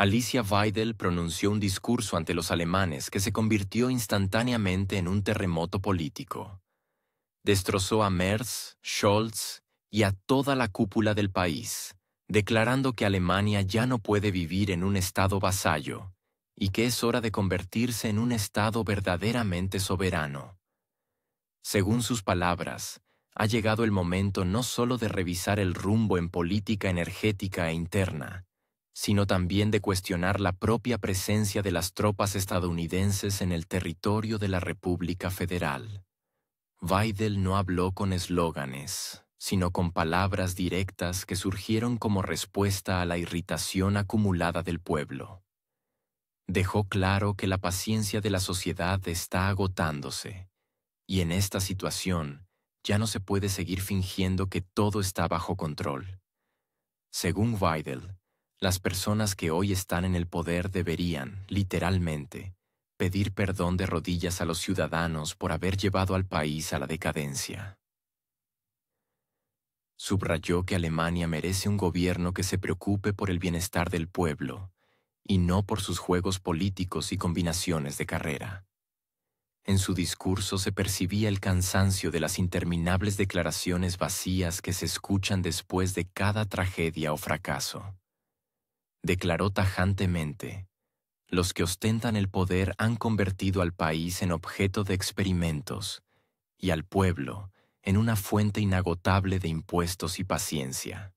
Alicia Weidel pronunció un discurso ante los alemanes que se convirtió instantáneamente en un terremoto político. Destrozó a Merz, Scholz y a toda la cúpula del país, declarando que Alemania ya no puede vivir en un estado vasallo y que es hora de convertirse en un estado verdaderamente soberano. Según sus palabras, ha llegado el momento no solo de revisar el rumbo en política energética e interna, sino también de cuestionar la propia presencia de las tropas estadounidenses en el territorio de la República Federal. Weidel no habló con eslóganes, sino con palabras directas que surgieron como respuesta a la irritación acumulada del pueblo. Dejó claro que la paciencia de la sociedad está agotándose, y en esta situación ya no se puede seguir fingiendo que todo está bajo control. Según Weidel, las personas que hoy están en el poder deberían, literalmente, pedir perdón de rodillas a los ciudadanos por haber llevado al país a la decadencia. Subrayó que Alemania merece un gobierno que se preocupe por el bienestar del pueblo, y no por sus juegos políticos y combinaciones de carrera. En su discurso se percibía el cansancio de las interminables declaraciones vacías que se escuchan después de cada tragedia o fracaso. Declaró tajantemente: los que ostentan el poder han convertido al país en objeto de experimentos y al pueblo en una fuente inagotable de impuestos y paciencia.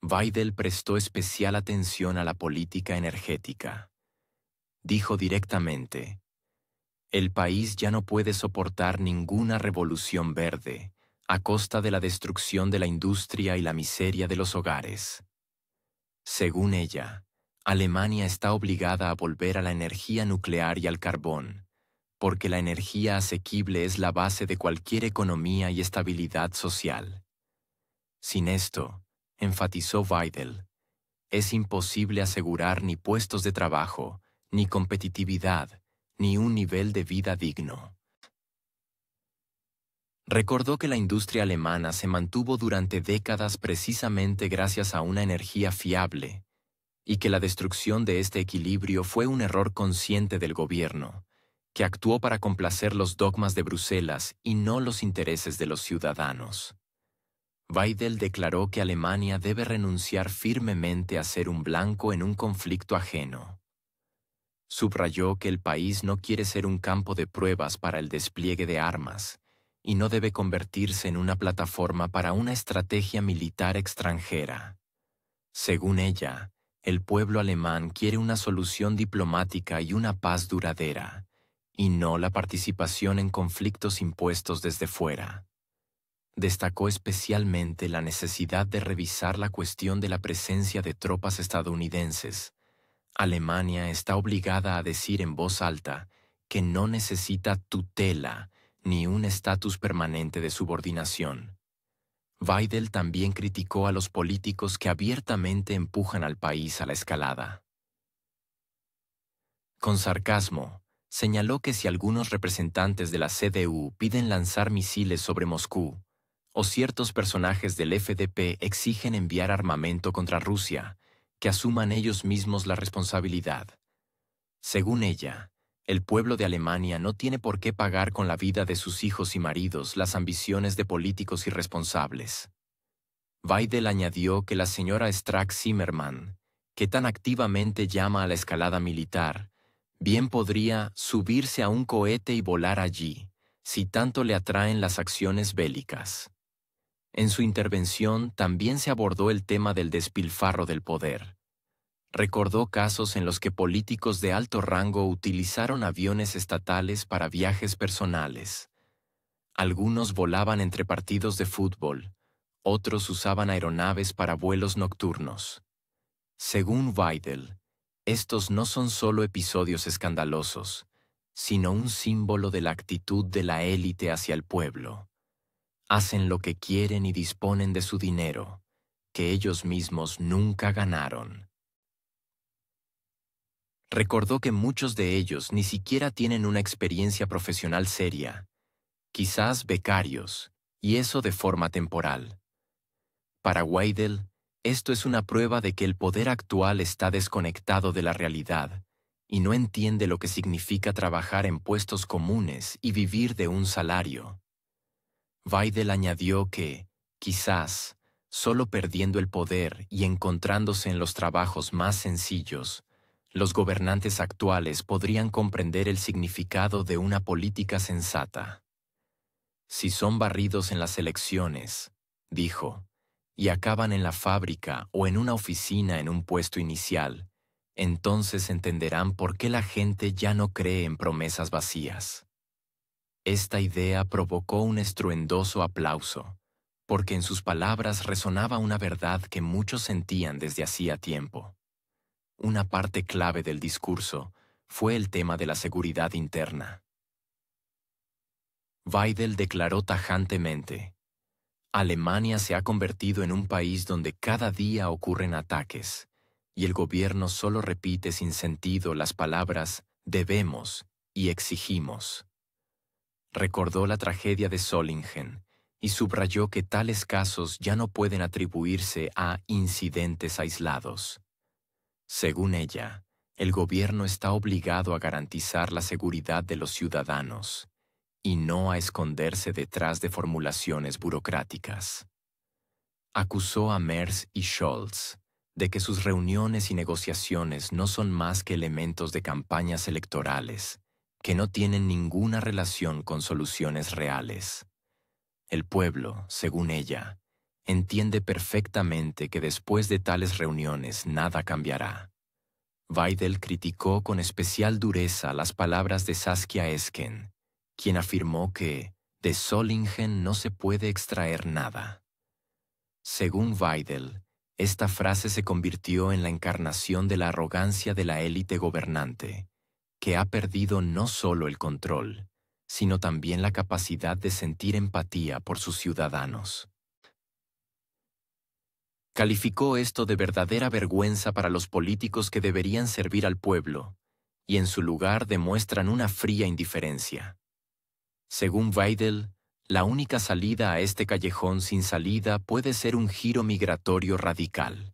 Weidel prestó especial atención a la política energética. Dijo directamente: el país ya no puede soportar ninguna revolución verde a costa de la destrucción de la industria y la miseria de los hogares. Según ella, Alemania está obligada a volver a la energía nuclear y al carbón, porque la energía asequible es la base de cualquier economía y estabilidad social. Sin esto, enfatizó Weidel, es imposible asegurar ni puestos de trabajo, ni competitividad, ni un nivel de vida digno. Recordó que la industria alemana se mantuvo durante décadas precisamente gracias a una energía fiable, y que la destrucción de este equilibrio fue un error consciente del gobierno, que actuó para complacer los dogmas de Bruselas y no los intereses de los ciudadanos. Weidel declaró que Alemania debe renunciar firmemente a ser un blanco en un conflicto ajeno. Subrayó que el país no quiere ser un campo de pruebas para el despliegue de armas, y no debe convertirse en una plataforma para una estrategia militar extranjera. Según ella, el pueblo alemán quiere una solución diplomática y una paz duradera, y no la participación en conflictos impuestos desde fuera. Destacó especialmente la necesidad de revisar la cuestión de la presencia de tropas estadounidenses. Alemania está obligada a decir en voz alta que no necesita tutela ni un estatus permanente de subordinación. Weidel también criticó a los políticos que abiertamente empujan al país a la escalada. Con sarcasmo, señaló que si algunos representantes de la CDU piden lanzar misiles sobre Moscú, o ciertos personajes del FDP exigen enviar armamento contra Rusia, que asuman ellos mismos la responsabilidad. Según ella, el pueblo de Alemania no tiene por qué pagar con la vida de sus hijos y maridos las ambiciones de políticos irresponsables. Weidel añadió que la señora Strack-Zimmermann, que tan activamente llama a la escalada militar, bien podría subirse a un cohete y volar allí, si tanto le atraen las acciones bélicas. En su intervención también se abordó el tema del despilfarro del poder. Recordó casos en los que políticos de alto rango utilizaron aviones estatales para viajes personales. Algunos volaban entre partidos de fútbol, otros usaban aeronaves para vuelos nocturnos. Según Weidel, estos no son solo episodios escandalosos, sino un símbolo de la actitud de la élite hacia el pueblo. Hacen lo que quieren y disponen de su dinero, que ellos mismos nunca ganaron. Recordó que muchos de ellos ni siquiera tienen una experiencia profesional seria, quizás becarios, y eso de forma temporal. Para Weidel, Esto es una prueba de que el poder actual está desconectado de la realidad y no entiende lo que significa trabajar en puestos comunes y vivir de un salario. Weidel añadió que, quizás, solo perdiendo el poder y encontrándose en los trabajos más sencillos, los gobernantes actuales podrían comprender el significado de una política sensata. Si son barridos en las elecciones, dijo, y acaban en la fábrica o en una oficina en un puesto inicial, entonces entenderán por qué la gente ya no cree en promesas vacías. Esta idea provocó un estruendoso aplauso, porque en sus palabras resonaba una verdad que muchos sentían desde hacía tiempo. Una parte clave del discurso fue el tema de la seguridad interna. Weidel declaró tajantemente: Alemania se ha convertido en un país donde cada día ocurren ataques, y el gobierno solo repite sin sentido las palabras debemos y exigimos. Recordó la tragedia de Solingen y subrayó que tales casos ya no pueden atribuirse a incidentes aislados. Según ella, el gobierno está obligado a garantizar la seguridad de los ciudadanos y no a esconderse detrás de formulaciones burocráticas. Acusó a Merz y Scholz de que sus reuniones y negociaciones no son más que elementos de campañas electorales, que no tienen ninguna relación con soluciones reales. El pueblo, según ella, entiende perfectamente que después de tales reuniones nada cambiará. Weidel criticó con especial dureza las palabras de Saskia Esken, quien afirmó que de Solingen no se puede extraer nada. Según Weidel, esta frase se convirtió en la encarnación de la arrogancia de la élite gobernante, que ha perdido no solo el control, sino también la capacidad de sentir empatía por sus ciudadanos. Calificó esto de verdadera vergüenza para los políticos que deberían servir al pueblo, y en su lugar demuestran una fría indiferencia. Según Weidel, la única salida a este callejón sin salida puede ser un giro migratorio radical.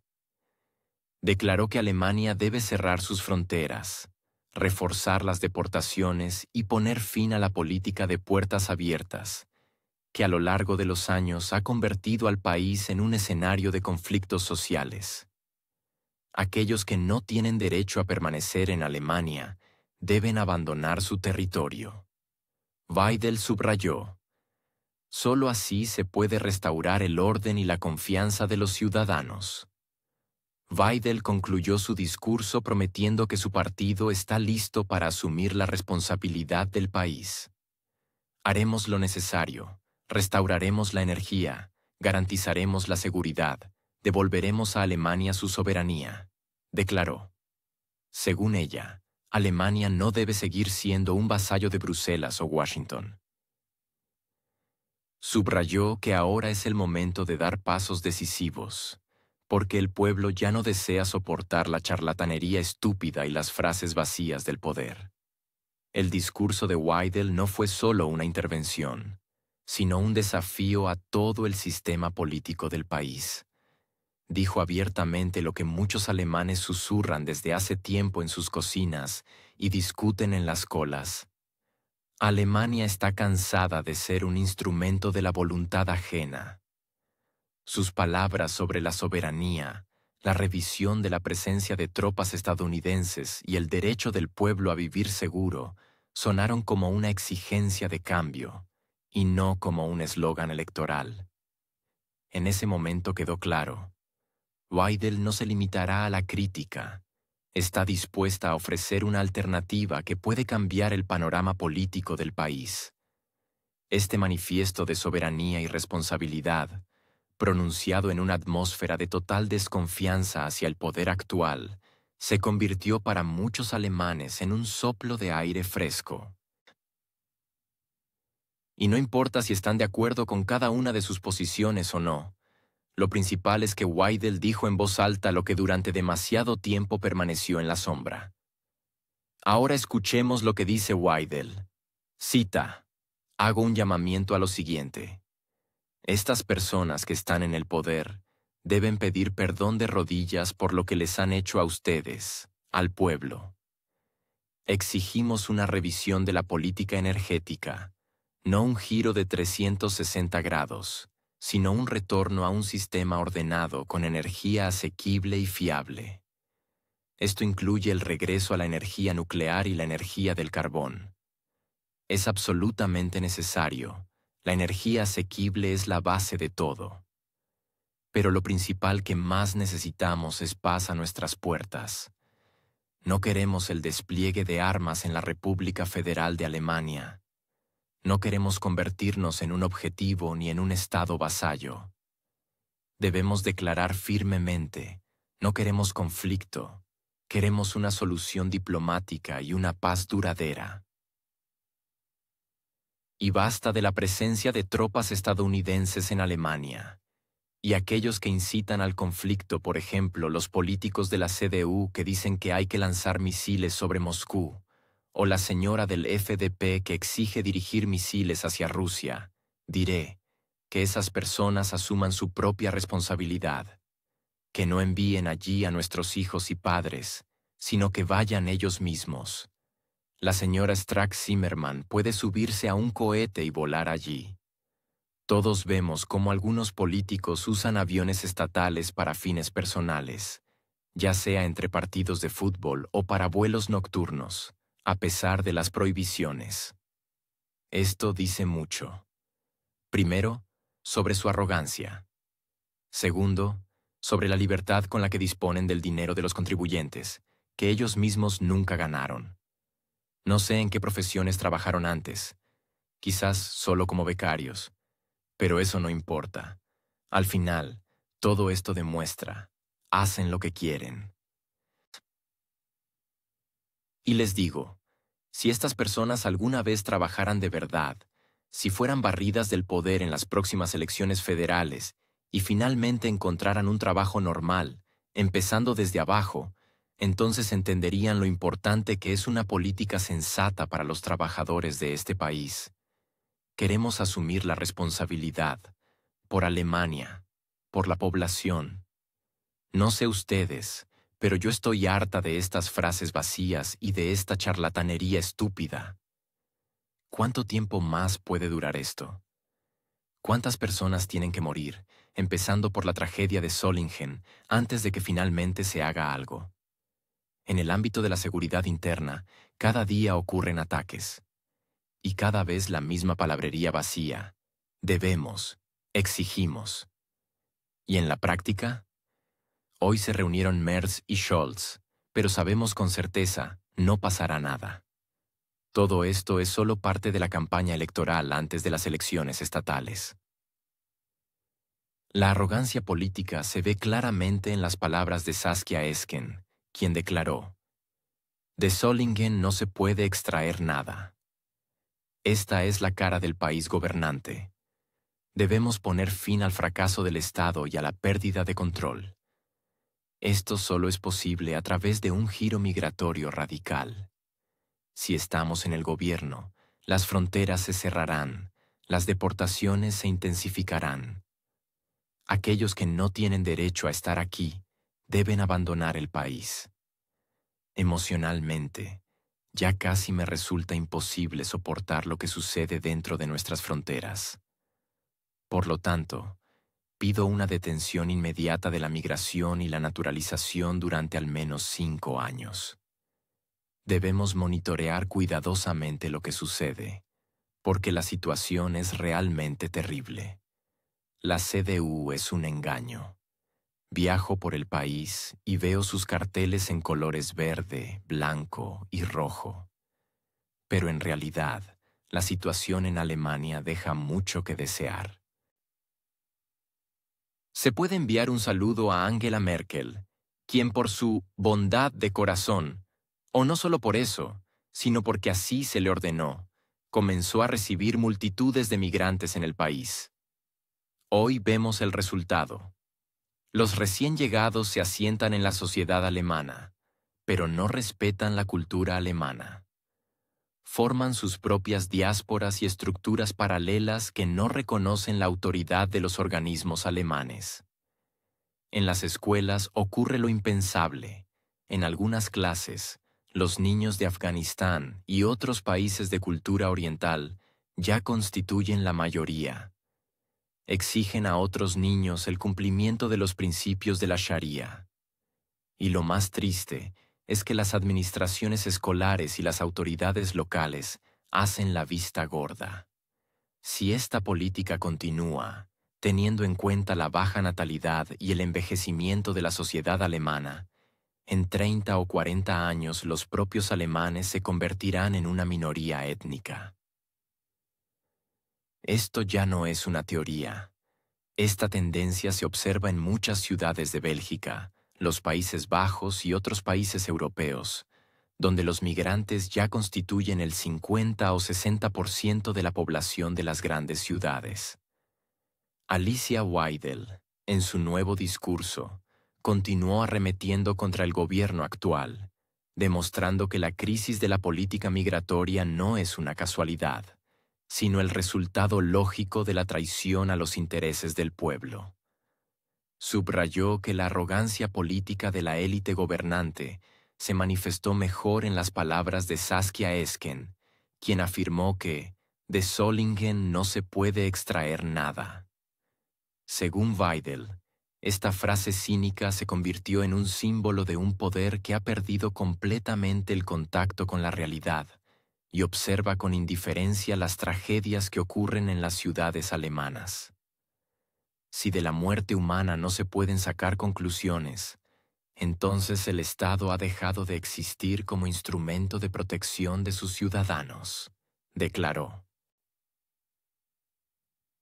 Declaró que Alemania debe cerrar sus fronteras, reforzar las deportaciones y poner fin a la política de puertas abiertas, que a lo largo de los años ha convertido al país en un escenario de conflictos sociales. Aquellos que no tienen derecho a permanecer en Alemania deben abandonar su territorio. Weidel subrayó: solo así se puede restaurar el orden y la confianza de los ciudadanos. Weidel concluyó su discurso prometiendo que su partido está listo para asumir la responsabilidad del país. Haremos lo necesario, restauraremos la energía, garantizaremos la seguridad, devolveremos a Alemania su soberanía, declaró. Según ella, Alemania no debe seguir siendo un vasallo de Bruselas o Washington. Subrayó que ahora es el momento de dar pasos decisivos, porque el pueblo ya no desea soportar la charlatanería estúpida y las frases vacías del poder. El discurso de Weidel no fue solo una intervención, sino un desafío a todo el sistema político del país. Dijo abiertamente lo que muchos alemanes susurran desde hace tiempo en sus cocinas y discuten en las colas. Alemania está cansada de ser un instrumento de la voluntad ajena. Sus palabras sobre la soberanía, la revisión de la presencia de tropas estadounidenses y el derecho del pueblo a vivir seguro sonaron como una exigencia de cambio y no como un eslogan electoral. En ese momento quedó claro: Weidel no se limitará a la crítica. Está dispuesta a ofrecer una alternativa que puede cambiar el panorama político del país. Este manifiesto de soberanía y responsabilidad, pronunciado en una atmósfera de total desconfianza hacia el poder actual, se convirtió para muchos alemanes en un soplo de aire fresco. Y no importa si están de acuerdo con cada una de sus posiciones o no, lo principal es que Weidel dijo en voz alta lo que durante demasiado tiempo permaneció en la sombra. Ahora escuchemos lo que dice Weidel. Cita: hago un llamamiento a lo siguiente. Estas personas que están en el poder Deben pedir perdón de rodillas por lo que les han hecho a ustedes, al pueblo. Exigimos una revisión de la política energética, no un giro de 360 grados, sino un retorno a un sistema ordenado con energía asequible y fiable. Esto incluye el regreso a la energía nuclear y la energía del carbón. Es absolutamente necesario. La energía asequible es la base de todo. Pero lo principal que más necesitamos es paz a nuestras puertas. No queremos el despliegue de armas en la República Federal de Alemania. No queremos convertirnos en un objetivo ni en un estado vasallo. Debemos declarar firmemente, no queremos conflicto, queremos una solución diplomática y una paz duradera. Y basta de la presencia de tropas estadounidenses en Alemania. Y aquellos que incitan al conflicto, por ejemplo, los políticos de la CDU que dicen que hay que lanzar misiles sobre Moscú, o la señora del FDP que exige dirigir misiles hacia Rusia, diré que esas personas asuman su propia responsabilidad, que no envíen allí a nuestros hijos y padres, sino que vayan ellos mismos. La señora Strack-Zimmerman puede subirse a un cohete y volar allí. Todos vemos cómo algunos políticos usan aviones estatales para fines personales, ya sea entre partidos de fútbol o para vuelos nocturnos, a pesar de las prohibiciones. Esto dice mucho. Primero, sobre su arrogancia. Segundo, sobre la libertad con la que disponen del dinero de los contribuyentes, que ellos mismos nunca ganaron. No sé en qué profesiones trabajaron antes, quizás solo como becarios. Pero eso no importa. Al final, todo esto demuestra, hacen lo que quieren. Y les digo, si estas personas alguna vez trabajaran de verdad, si fueran barridas del poder en las próximas elecciones federales y finalmente encontraran un trabajo normal, empezando desde abajo, entonces entenderían lo importante que es una política sensata para los trabajadores de este país. Queremos asumir la responsabilidad por Alemania, por la población. No sé ustedes, pero yo estoy harta de estas frases vacías y de esta charlatanería estúpida. ¿Cuánto tiempo más puede durar esto? ¿Cuántas personas tienen que morir, empezando por la tragedia de Solingen, antes de que finalmente se haga algo? En el ámbito de la seguridad interna, cada día ocurren ataques. Y cada vez la misma palabrería vacía. Debemos, exigimos. ¿Y en la práctica? Hoy se reunieron Merz y Scholz, pero sabemos con certeza, no pasará nada. Todo esto es solo parte de la campaña electoral antes de las elecciones estatales. La arrogancia política se ve claramente en las palabras de Saskia Esken, quien declaró: de Solingen no se puede extraer nada. Esta es la cara del país gobernante. Debemos poner fin al fracaso del Estado y a la pérdida de control. Esto solo es posible a través de un giro migratorio radical. Si estamos en el gobierno, las fronteras se cerrarán, las deportaciones se intensificarán. Aquellos que no tienen derecho a estar aquí deben abandonar el país. Emocionalmente, ya casi me resulta imposible soportar lo que sucede dentro de nuestras fronteras. Por lo tanto, pido una detención inmediata de la migración y la naturalización durante al menos 5 años. Debemos monitorear cuidadosamente lo que sucede, porque la situación es realmente terrible. La CDU es un engaño. Viajo por el país y veo sus carteles en colores verde, blanco y rojo. Pero en realidad, la situación en Alemania deja mucho que desear. Se puede enviar un saludo a Angela Merkel, quien por su bondad de corazón, o no solo por eso, sino porque así se le ordenó, comenzó a recibir multitudes de migrantes en el país. Hoy vemos el resultado. Los recién llegados se asientan en la sociedad alemana, pero no respetan la cultura alemana. Forman sus propias diásporas y estructuras paralelas que no reconocen la autoridad de los organismos alemanes. En las escuelas ocurre lo impensable. En algunas clases, los niños de Afganistán y otros países de cultura oriental ya constituyen la mayoría. Exigen a otros niños el cumplimiento de los principios de la Sharia. Y lo más triste es que las administraciones escolares y las autoridades locales hacen la vista gorda. Si esta política continúa, teniendo en cuenta la baja natalidad y el envejecimiento de la sociedad alemana, en 30 o 40 años los propios alemanes se convertirán en una minoría étnica. Esto ya no es una teoría. Esta tendencia se observa en muchas ciudades de Bélgica, los Países Bajos y otros países europeos, donde los migrantes ya constituyen el 50 o 60% de la población de las grandes ciudades. Alicia Weidel, en su nuevo discurso, continuó arremetiendo contra el gobierno actual, demostrando que la crisis de la política migratoria no es una casualidad, sino el resultado lógico de la traición a los intereses del pueblo. Subrayó que la arrogancia política de la élite gobernante se manifestó mejor en las palabras de Saskia Esken, quien afirmó que de Solingen no se puede extraer nada. Según Weidel, esta frase cínica se convirtió en un símbolo de un poder que ha perdido completamente el contacto con la realidad y observa con indiferencia las tragedias que ocurren en las ciudades alemanas. Si de la muerte humana no se pueden sacar conclusiones, entonces el Estado ha dejado de existir como instrumento de protección de sus ciudadanos, declaró.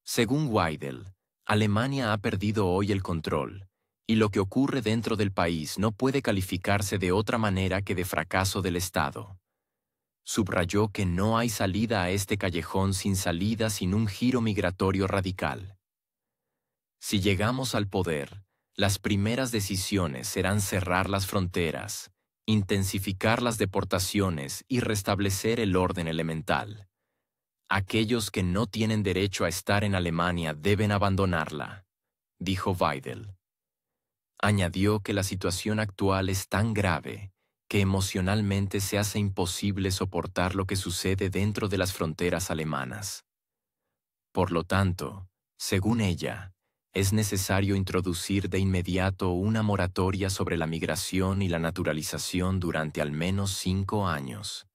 Según Weidel, Alemania ha perdido hoy el control, y lo que ocurre dentro del país no puede calificarse de otra manera que de fracaso del Estado. Subrayó que no hay salida a este callejón sin salida sin un giro migratorio radical. Si llegamos al poder, las primeras decisiones serán cerrar las fronteras, intensificar las deportaciones y restablecer el orden elemental. Aquellos que no tienen derecho a estar en Alemania deben abandonarla, dijo Weidel. Añadió que la situación actual es tan grave que emocionalmente se hace imposible soportar lo que sucede dentro de las fronteras alemanas. Por lo tanto, según ella, es necesario introducir de inmediato una moratoria sobre la migración y la naturalización durante al menos 5 años.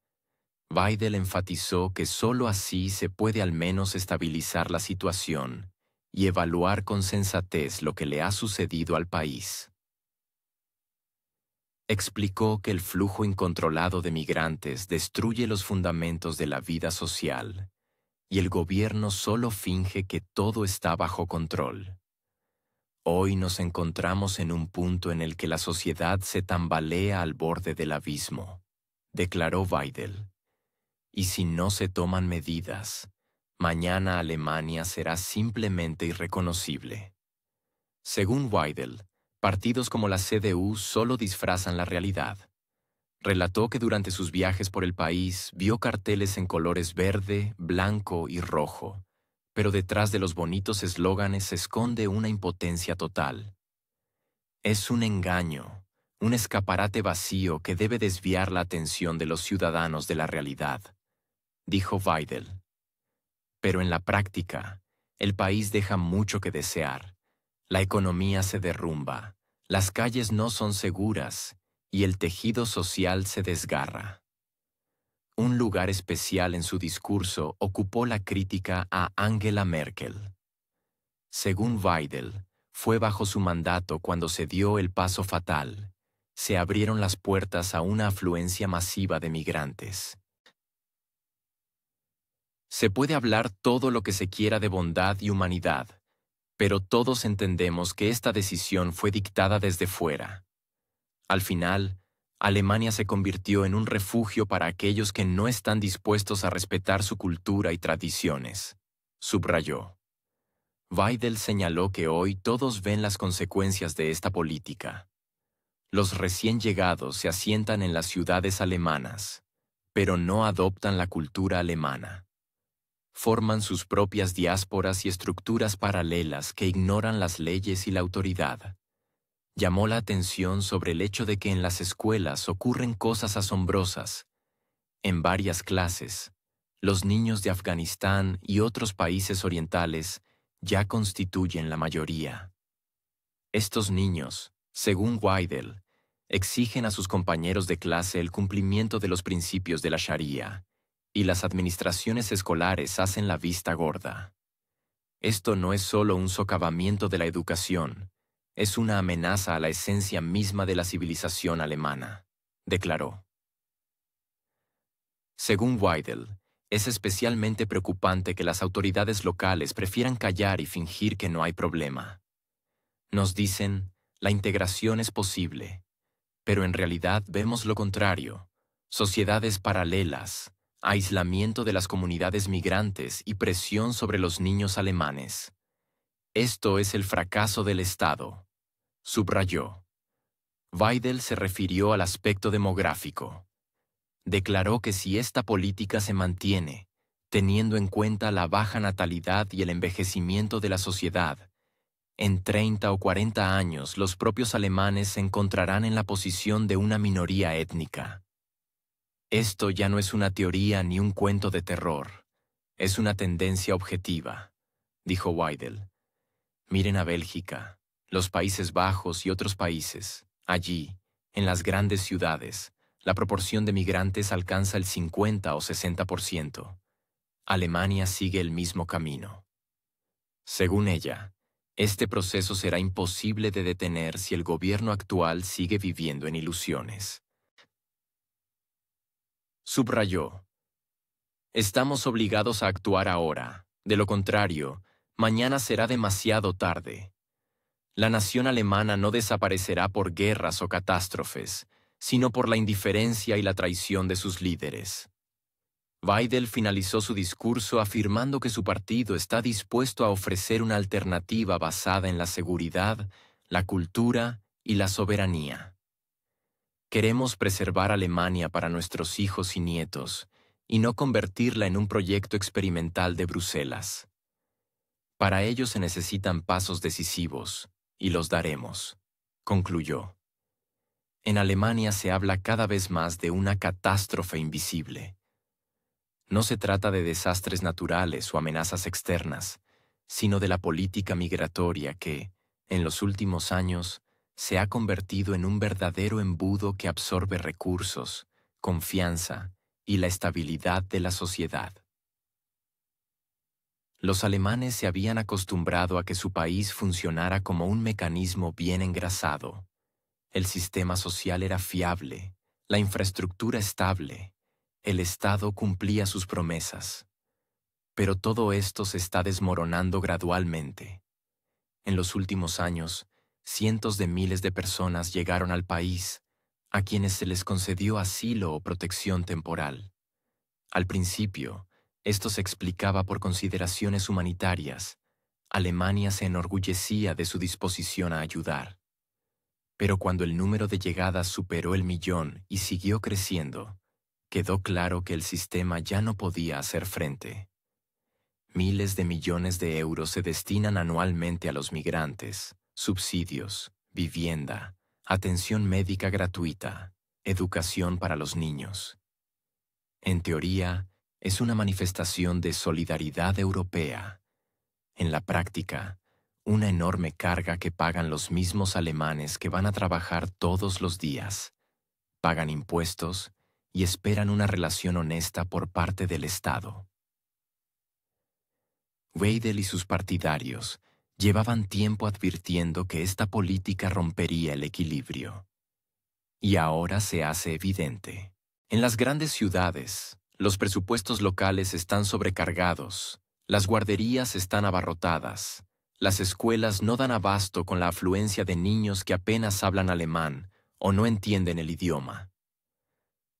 Weidel enfatizó que sólo así se puede al menos estabilizar la situación y evaluar con sensatez lo que le ha sucedido al país. Explicó que el flujo incontrolado de migrantes destruye los fundamentos de la vida social y el gobierno solo finge que todo está bajo control. Hoy nos encontramos en un punto en el que la sociedad se tambalea al borde del abismo, declaró Weidel. Y si no se toman medidas, mañana Alemania será simplemente irreconocible. Según Weidel, partidos como la CDU solo disfrazan la realidad. Relató que durante sus viajes por el país vio carteles en colores verde, blanco y rojo, pero detrás de los bonitos eslóganes se esconde una impotencia total. Es un engaño, un escaparate vacío que debe desviar la atención de los ciudadanos de la realidad, dijo Weidel. Pero en la práctica, el país deja mucho que desear. La economía se derrumba, las calles no son seguras y el tejido social se desgarra. Un lugar especial en su discurso ocupó la crítica a Angela Merkel. Según Weidel, fue bajo su mandato cuando se dio el paso fatal. Se abrieron las puertas a una afluencia masiva de migrantes. Se puede hablar todo lo que se quiera de bondad y humanidad, pero todos entendemos que esta decisión fue dictada desde fuera. Al final, Alemania se convirtió en un refugio para aquellos que no están dispuestos a respetar su cultura y tradiciones, subrayó. Weidel señaló que hoy todos ven las consecuencias de esta política. Los recién llegados se asientan en las ciudades alemanas, pero no adoptan la cultura alemana. Forman sus propias diásporas y estructuras paralelas que ignoran las leyes y la autoridad. Llamó la atención sobre el hecho de que en las escuelas ocurren cosas asombrosas. En varias clases, los niños de Afganistán y otros países orientales ya constituyen la mayoría. Estos niños, según Weidel, exigen a sus compañeros de clase el cumplimiento de los principios de la Sharia, y las administraciones escolares hacen la vista gorda. Esto no es solo un socavamiento de la educación, es una amenaza a la esencia misma de la civilización alemana, declaró. Según Weidel, es especialmente preocupante que las autoridades locales prefieran callar y fingir que no hay problema. Nos dicen, la integración es posible, pero en realidad vemos lo contrario: sociedades paralelas, aislamiento de las comunidades migrantes y presión sobre los niños alemanes. Esto es el fracaso del Estado, subrayó. Weidel se refirió al aspecto demográfico. Declaró que si esta política se mantiene, teniendo en cuenta la baja natalidad y el envejecimiento de la sociedad, en 30 o 40 años los propios alemanes se encontrarán en la posición de una minoría étnica. Esto ya no es una teoría ni un cuento de terror, es una tendencia objetiva, dijo Weidel. Miren a Bélgica, los Países Bajos y otros países. Allí, en las grandes ciudades, la proporción de migrantes alcanza el 50 o 60%. Alemania sigue el mismo camino. Según ella, este proceso será imposible de detener si el gobierno actual sigue viviendo en ilusiones. Subrayó: estamos obligados a actuar ahora, de lo contrario, mañana será demasiado tarde. La nación alemana no desaparecerá por guerras o catástrofes, sino por la indiferencia y la traición de sus líderes. Weidel finalizó su discurso afirmando que su partido está dispuesto a ofrecer una alternativa basada en la seguridad, la cultura y la soberanía. Queremos preservar Alemania para nuestros hijos y nietos, y no convertirla en un proyecto experimental de Bruselas. Para ello se necesitan pasos decisivos, y los daremos, concluyó. En Alemania se habla cada vez más de una catástrofe invisible. No se trata de desastres naturales o amenazas externas, sino de la política migratoria que, en los últimos años, se ha convertido en un verdadero embudo que absorbe recursos, confianza y la estabilidad de la sociedad. Los alemanes se habían acostumbrado a que su país funcionara como un mecanismo bien engrasado. El sistema social era fiable, la infraestructura estable, el Estado cumplía sus promesas. Pero todo esto se está desmoronando gradualmente. En los últimos años, cientos de miles de personas llegaron al país, a quienes se les concedió asilo o protección temporal. Al principio, esto se explicaba por consideraciones humanitarias. Alemania se enorgullecía de su disposición a ayudar. Pero cuando el número de llegadas superó el 1.000.000 y siguió creciendo, quedó claro que el sistema ya no podía hacer frente. Miles de millones de euros se destinan anualmente a los migrantes, subsidios, vivienda, atención médica gratuita, educación para los niños. En teoría, es una manifestación de solidaridad europea. En la práctica, una enorme carga que pagan los mismos alemanes que van a trabajar todos los días, pagan impuestos y esperan una relación honesta por parte del Estado. Weidel y sus partidarios llevaban tiempo advirtiendo que esta política rompería el equilibrio. Y ahora se hace evidente. En las grandes ciudades, los presupuestos locales están sobrecargados, las guarderías están abarrotadas, las escuelas no dan abasto con la afluencia de niños que apenas hablan alemán o no entienden el idioma.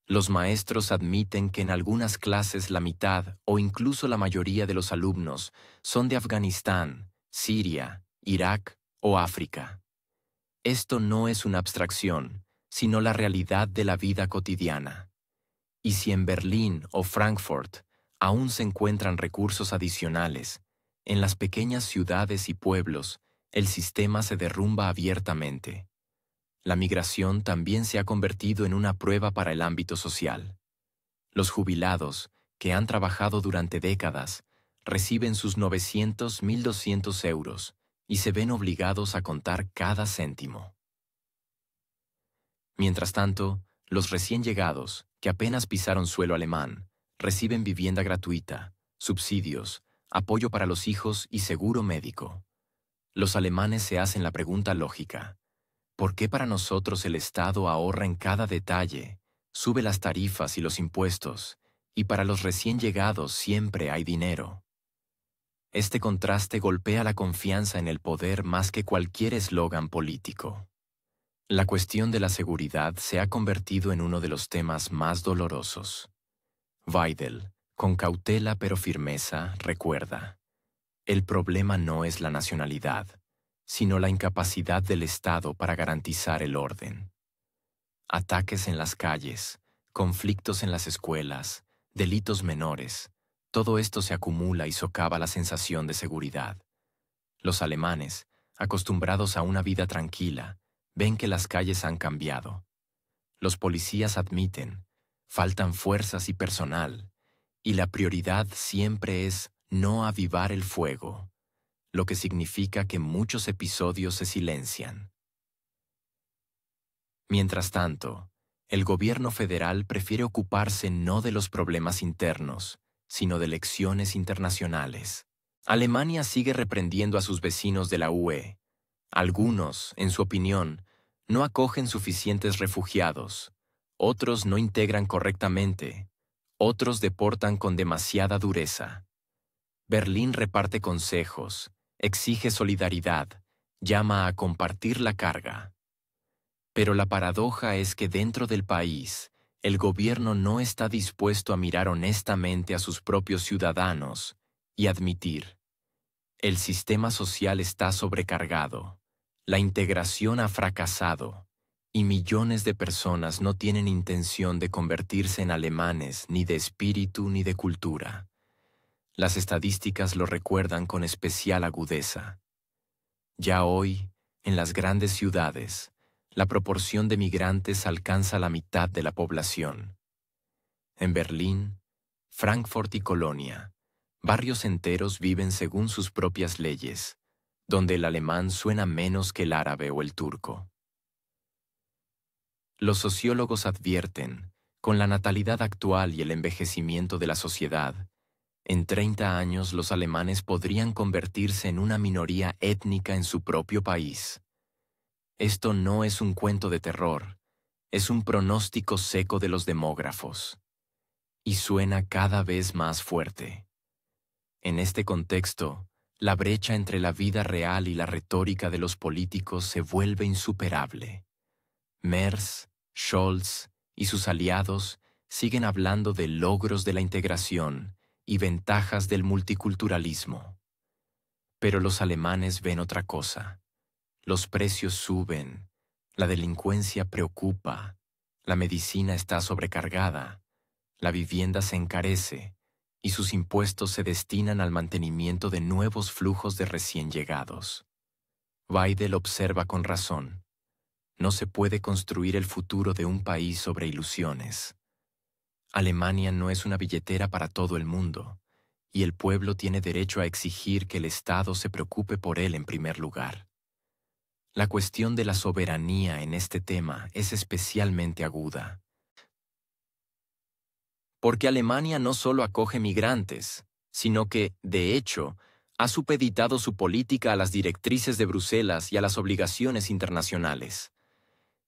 Los maestros admiten que en algunas clases la mitad o incluso la mayoría de los alumnos son de Afganistán, Siria, Irak o África. Esto no es una abstracción, sino la realidad de la vida cotidiana. Y si en Berlín o Frankfurt aún se encuentran recursos adicionales, en las pequeñas ciudades y pueblos el sistema se derrumba abiertamente. La migración también se ha convertido en una prueba para el ámbito social. Los jubilados, que han trabajado durante décadas, reciben sus 900-1.200 euros y se ven obligados a contar cada céntimo. Mientras tanto, los recién llegados, que apenas pisaron suelo alemán, reciben vivienda gratuita, subsidios, apoyo para los hijos y seguro médico. Los alemanes se hacen la pregunta lógica: ¿por qué para nosotros el Estado ahorra en cada detalle, sube las tarifas y los impuestos, y para los recién llegados siempre hay dinero? Este contraste golpea la confianza en el poder más que cualquier eslogan político. La cuestión de la seguridad se ha convertido en uno de los temas más dolorosos. Weidel, con cautela pero firmeza, recuerda: el problema no es la nacionalidad, sino la incapacidad del Estado para garantizar el orden. Ataques en las calles, conflictos en las escuelas, delitos menores, todo esto se acumula y socava la sensación de seguridad. Los alemanes, acostumbrados a una vida tranquila, ven que las calles han cambiado. Los policías admiten: faltan fuerzas y personal, y la prioridad siempre es no avivar el fuego, lo que significa que muchos episodios se silencian. Mientras tanto, el gobierno federal prefiere ocuparse no de los problemas internos, sino de lecciones internacionales. Alemania sigue reprendiendo a sus vecinos de la UE. Algunos, en su opinión, no acogen suficientes refugiados, otros no integran correctamente, otros deportan con demasiada dureza. Berlín reparte consejos, exige solidaridad, llama a compartir la carga. Pero la paradoja es que dentro del país, el gobierno no está dispuesto a mirar honestamente a sus propios ciudadanos y admitir: el sistema social está sobrecargado, la integración ha fracasado, y millones de personas no tienen intención de convertirse en alemanes ni de espíritu ni de cultura. Las estadísticas lo recuerdan con especial agudeza. Ya hoy, en las grandes ciudades, la proporción de migrantes alcanza la mitad de la población. En Berlín, Frankfurt y Colonia, barrios enteros viven según sus propias leyes, donde el alemán suena menos que el árabe o el turco. Los sociólogos advierten: con la natalidad actual y el envejecimiento de la sociedad, en 30 años los alemanes podrían convertirse en una minoría étnica en su propio país. Esto no es un cuento de terror, es un pronóstico seco de los demógrafos. Y suena cada vez más fuerte. En este contexto, la brecha entre la vida real y la retórica de los políticos se vuelve insuperable. Merz, Scholz y sus aliados siguen hablando de logros de la integración y ventajas del multiculturalismo. Pero los alemanes ven otra cosa. Los precios suben, la delincuencia preocupa, la medicina está sobrecargada, la vivienda se encarece y sus impuestos se destinan al mantenimiento de nuevos flujos de recién llegados. Weidel observa con razón: no se puede construir el futuro de un país sobre ilusiones. Alemania no es una billetera para todo el mundo, y el pueblo tiene derecho a exigir que el Estado se preocupe por él en primer lugar. La cuestión de la soberanía en este tema es especialmente aguda. Porque Alemania no solo acoge migrantes, sino que, de hecho, ha supeditado su política a las directrices de Bruselas y a las obligaciones internacionales.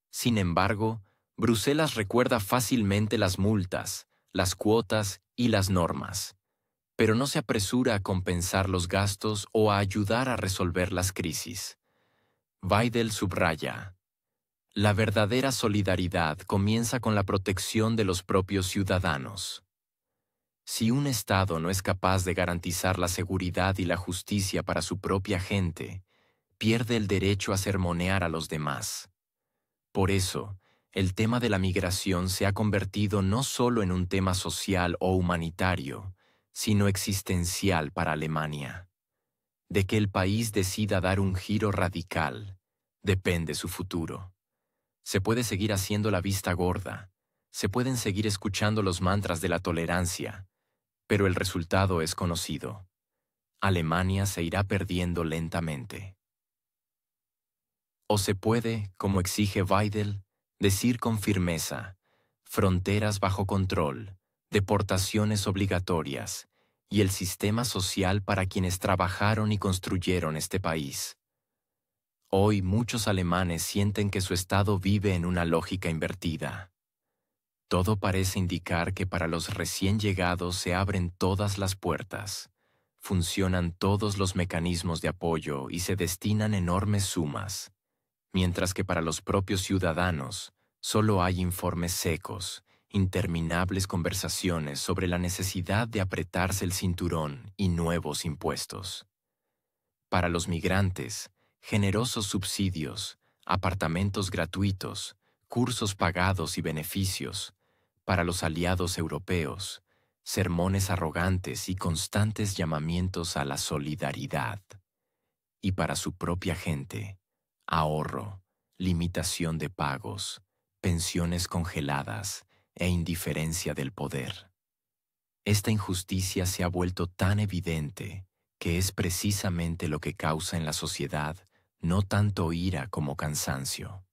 Sin embargo, Bruselas recuerda fácilmente las multas, las cuotas y las normas, pero no se apresura a compensar los gastos o a ayudar a resolver las crisis. Weidel subraya: la verdadera solidaridad comienza con la protección de los propios ciudadanos. Si un Estado no es capaz de garantizar la seguridad y la justicia para su propia gente, pierde el derecho a sermonear a los demás. Por eso, el tema de la migración se ha convertido no solo en un tema social o humanitario, sino existencial para Alemania. De que el país decida dar un giro radical, depende su futuro. Se puede seguir haciendo la vista gorda, se pueden seguir escuchando los mantras de la tolerancia, pero el resultado es conocido. Alemania se irá perdiendo lentamente. O se puede, como exige Weidel, decir con firmeza, fronteras bajo control, deportaciones obligatorias y el sistema social para quienes trabajaron y construyeron este país. Hoy muchos alemanes sienten que su Estado vive en una lógica invertida. Todo parece indicar que para los recién llegados se abren todas las puertas, funcionan todos los mecanismos de apoyo y se destinan enormes sumas, mientras que para los propios ciudadanos solo hay informes secos, interminables conversaciones sobre la necesidad de apretarse el cinturón y nuevos impuestos. Para los migrantes, generosos subsidios, apartamentos gratuitos, cursos pagados y beneficios. Para los aliados europeos, sermones arrogantes y constantes llamamientos a la solidaridad. Y para su propia gente, ahorro, limitación de pagos, pensiones congeladas e indiferencia del poder. Esta injusticia se ha vuelto tan evidente que es precisamente lo que causa en la sociedad no tanto ira como cansancio.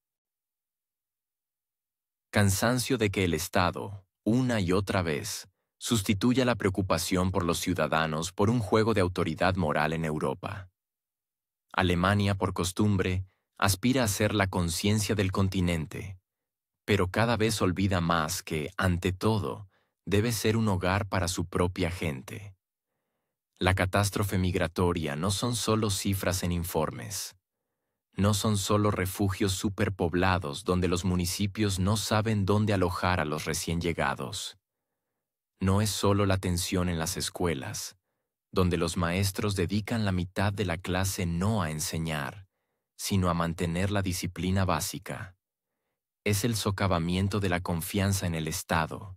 Cansancio de que el Estado, una y otra vez, sustituya la preocupación por los ciudadanos por un juego de autoridad moral en Europa. Alemania, por costumbre, aspira a ser la conciencia del continente, pero cada vez olvida más que, ante todo, debe ser un hogar para su propia gente. La catástrofe migratoria no son solo cifras en informes. No son solo refugios superpoblados donde los municipios no saben dónde alojar a los recién llegados. No es solo la tensión en las escuelas, donde los maestros dedican la mitad de la clase no a enseñar, sino a mantener la disciplina básica. Es el socavamiento de la confianza en el Estado,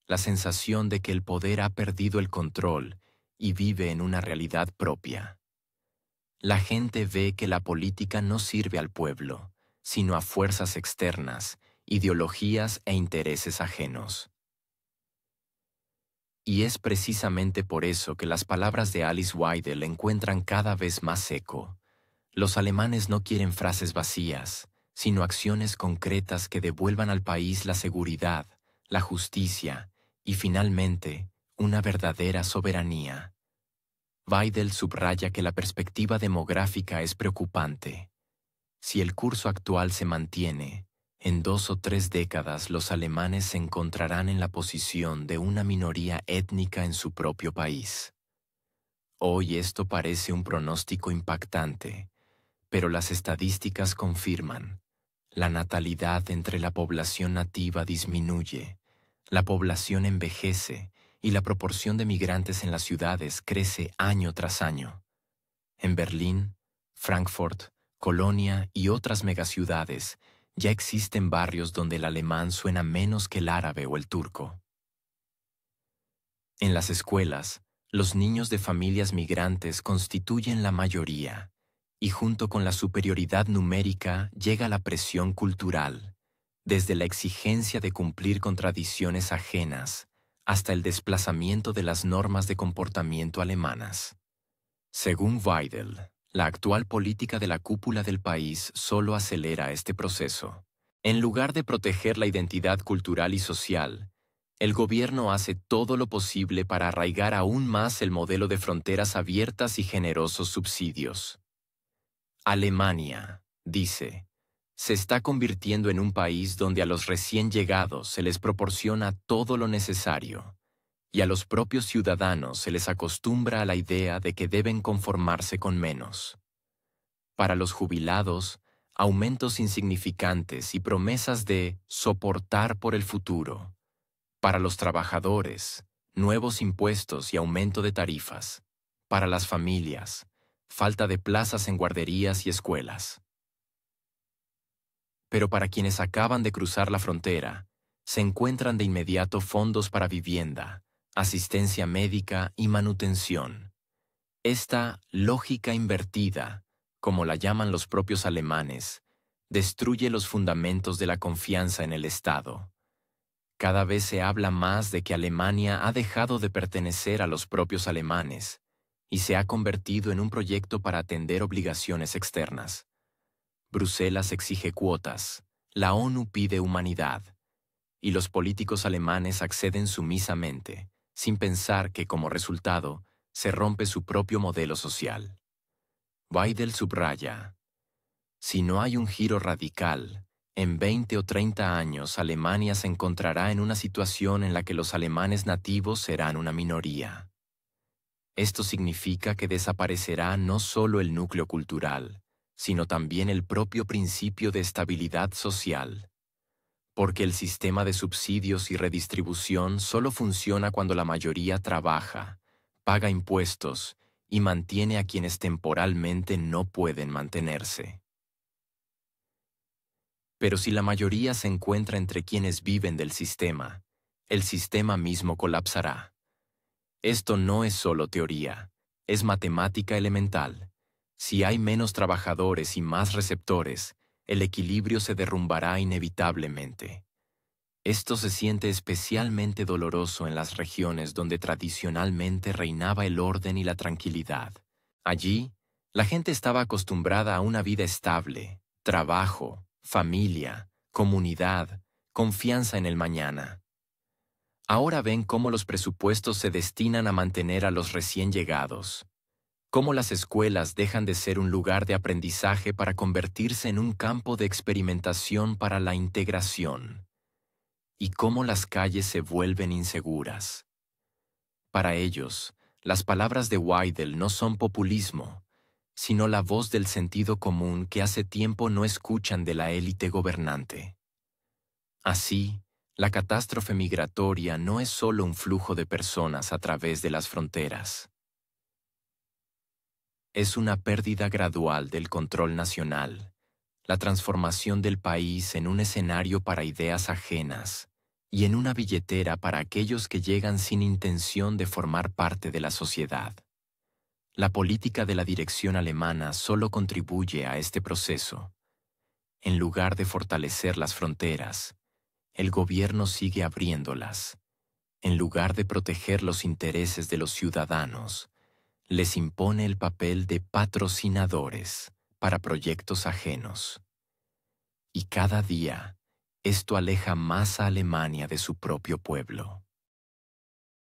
la sensación de que el poder ha perdido el control y vive en una realidad propia. La gente ve que la política no sirve al pueblo, sino a fuerzas externas, ideologías e intereses ajenos. Y es precisamente por eso que las palabras de Alice Weidel encuentran cada vez más eco. Los alemanes no quieren frases vacías, sino acciones concretas que devuelvan al país la seguridad, la justicia y, finalmente, una verdadera soberanía. Weidel subraya que la perspectiva demográfica es preocupante. Si el curso actual se mantiene, en 2 o 3 décadas los alemanes se encontrarán en la posición de una minoría étnica en su propio país. Hoy esto parece un pronóstico impactante, pero las estadísticas confirman. La natalidad entre la población nativa disminuye, la población envejece y la proporción de migrantes en las ciudades crece año tras año. En Berlín, Frankfurt, Colonia y otras megaciudades ya existen barrios donde el alemán suena menos que el árabe o el turco. En las escuelas, los niños de familias migrantes constituyen la mayoría, y junto con la superioridad numérica llega la presión cultural, desde la exigencia de cumplir con tradiciones ajenas hasta el desplazamiento de las normas de comportamiento alemanas. Según Weidel, la actual política de la cúpula del país solo acelera este proceso. En lugar de proteger la identidad cultural y social, el gobierno hace todo lo posible para arraigar aún más el modelo de fronteras abiertas y generosos subsidios. Alemania, dice, se está convirtiendo en un país donde a los recién llegados se les proporciona todo lo necesario, y a los propios ciudadanos se les acostumbra a la idea de que deben conformarse con menos. Para los jubilados, aumentos insignificantes y promesas de soportar por el futuro. Para los trabajadores, nuevos impuestos y aumento de tarifas. Para las familias, falta de plazas en guarderías y escuelas. Pero para quienes acaban de cruzar la frontera, se encuentran de inmediato fondos para vivienda, asistencia médica y manutención. Esta lógica invertida, como la llaman los propios alemanes, destruye los fundamentos de la confianza en el Estado. Cada vez se habla más de que Alemania ha dejado de pertenecer a los propios alemanes y se ha convertido en un proyecto para atender obligaciones externas. Bruselas exige cuotas, la ONU pide humanidad, y los políticos alemanes acceden sumisamente, sin pensar que como resultado se rompe su propio modelo social. Weidel subraya: si no hay un giro radical, en 20 o 30 años Alemania se encontrará en una situación en la que los alemanes nativos serán una minoría. Esto significa que desaparecerá no solo el núcleo cultural, sino también el propio principio de estabilidad social. Porque el sistema de subsidios y redistribución solo funciona cuando la mayoría trabaja, paga impuestos y mantiene a quienes temporalmente no pueden mantenerse. Pero si la mayoría se encuentra entre quienes viven del sistema, el sistema mismo colapsará. Esto no es solo teoría, es matemática elemental. Si hay menos trabajadores y más receptores, el equilibrio se derrumbará inevitablemente. Esto se siente especialmente doloroso en las regiones donde tradicionalmente reinaba el orden y la tranquilidad. Allí, la gente estaba acostumbrada a una vida estable, trabajo, familia, comunidad, confianza en el mañana. Ahora ven cómo los presupuestos se destinan a mantener a los recién llegados, cómo las escuelas dejan de ser un lugar de aprendizaje para convertirse en un campo de experimentación para la integración, y cómo las calles se vuelven inseguras. Para ellos, las palabras de Weidel no son populismo, sino la voz del sentido común que hace tiempo no escuchan de la élite gobernante. Así, la catástrofe migratoria no es solo un flujo de personas a través de las fronteras. Es una pérdida gradual del control nacional, la transformación del país en un escenario para ideas ajenas y en una billetera para aquellos que llegan sin intención de formar parte de la sociedad. La política de la dirección alemana solo contribuye a este proceso. En lugar de fortalecer las fronteras, el gobierno sigue abriéndolas. En lugar de proteger los intereses de los ciudadanos, les impone el papel de patrocinadores para proyectos ajenos. Y cada día, esto aleja más a Alemania de su propio pueblo.